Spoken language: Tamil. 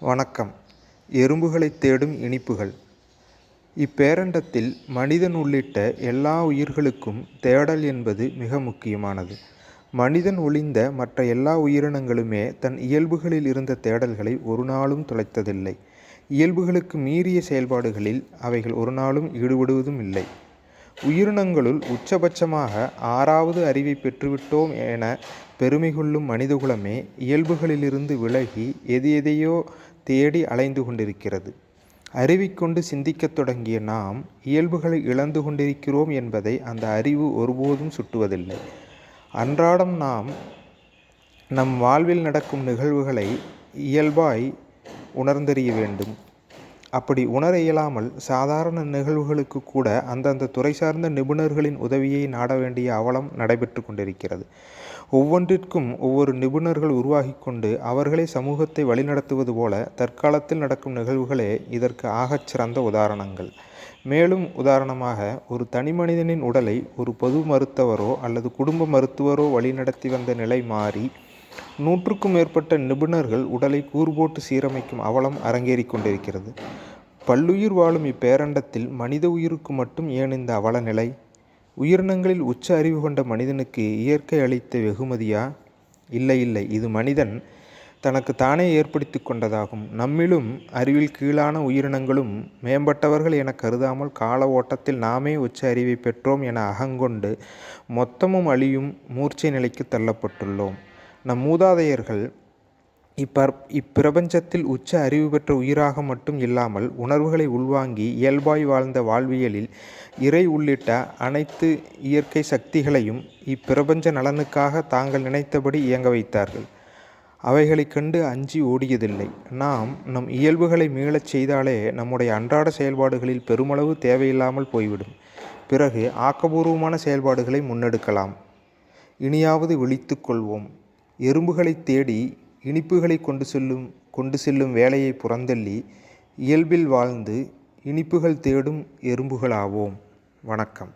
வணக்கம். எறும்புகளைத் தேடும் இனிப்புகள். இப்பேரண்டத்தில் மனிதன் உள்ளிட்ட எல்லா உயிர்களுக்கும் தேடல் என்பது மிக முக்கியமானது. மனிதன் ஒழிந்த மற்ற எல்லா உயிரினங்களுமே தன் இயல்புகளில் இருந்த தேடல்களை ஒரு நாளும் தொலைத்ததில்லை. இயல்புகளுக்கு மீறிய செயல்பாடுகளில் அவைகள் ஒரு நாளும் ஈடுபடுவதும் இல்லை. உயிரினங்களுள் உச்சபட்சமாக 6வது அறிவை பெற்றுவிட்டோம் என பெருமை கொள்ளும் மனிதகுலமே இயல்புகளிலிருந்து விலகி எதையோ தேடி அலைந்து கொண்டிருக்கிறது. அறிவைக் கொண்டு சிந்திக்கத் தொடங்கிய நாம் இயல்புகளை இழந்து கொண்டிருக்கிறோம் என்பதை அந்த அறிவு ஒருபோதும் சுட்டுவதில்லை. அன்றாடம் நாம் நம் வாழ்வில் நடக்கும் நிகழ்வுகளை இயல்பாய் உணர்ந்தறிய வேண்டும். அப்படி உணர இயலாமல் சாதாரண நிகழ்வுகளுக்கு கூட அந்தந்த துறை சார்ந்த நிபுணர்களின் உதவியை நாட வேண்டிய அவலம் நடைபெற்று கொண்டிருக்கிறது. ஒவ்வொன்றிற்கும் ஒவ்வொரு நிபுணர்கள் உருவாகி கொண்டு அவர்களே சமூகத்தை வழிநடத்துவது போல தற்காலத்தில் நடக்கும் நிகழ்வுகளே இதற்கு ஆகச் சிறந்த உதாரணங்கள். மேலும் உதாரணமாக, ஒரு தனி மனிதனின் உடலை ஒரு பொது மருத்துவரோ அல்லது குடும்ப மருத்துவரோ வழிநடத்தி வந்த நிலை மாறி 100க்கும் மேற்பட்ட நிபுணர்கள் உடலை கூறுபோட்டு சீரமைக்கும் அவலம் அரங்கேறிக் கொண்டிருக்கிறது. பல்லுயிர் வாழும் இப்பேரண்டத்தில் மனித உயிருக்கு மட்டும் ஏன் இந்த அவல நிலை? உயிரினங்களில் உச்ச அறிவு கொண்ட மனிதனுக்கு இயற்கை அளித்த வெகுமதியா? இல்லை, இது மனிதன் தனக்கு தானே ஏற்படுத்தி கொண்டதாகும். நம்மிலும் அறிவில் கீழான உயிரினங்களும் மேம்பட்டவர்கள் என கருதாமல் கால ஓட்டத்தில் நாமே உச்ச அறிவை பெற்றோம் என அகங்கொண்டு மொத்தமும் அழியும் மூர்ச்சை நிலைக்கு தள்ளப்பட்டுள்ளோம். நம் மூதாதையர்கள் இப்பிரபஞ்சத்தில் உச்ச அறிவு பெற்ற உயிராக மட்டும் இல்லாமல் உணர்வுகளை உள்வாங்கி இயல்பாய் வாழ்ந்த வாழ்வியலில் இறை உள்ளிட்ட அனைத்து இயற்கை சக்திகளையும் இப்பிரபஞ்ச நலனுக்காக தாங்கள் நினைத்தபடி இயங்க வைத்தார்கள். அவைகளைக் கண்டு அஞ்சி ஓடியதில்லை. நாம் நம் இயல்புகளை மீளச் செய்தாலே நம்முடைய அன்றாட செயல்பாடுகளில் பெருமளவு தேவையில்லாமல் போய்விடும். பிறகு ஆக்கபூர்வமான செயல்பாடுகளை முன்னெடுக்கலாம். இனியாவது விழித்து கொள்வோம். எறும்புகளைத் தேடி இனிப்புகளை கொண்டு செல்லும் வேலையை புறந்தள்ளி இயல்பில் வாழ்ந்து இனிப்புகள் தேடும் எறும்புகளாவோம். வணக்கம்.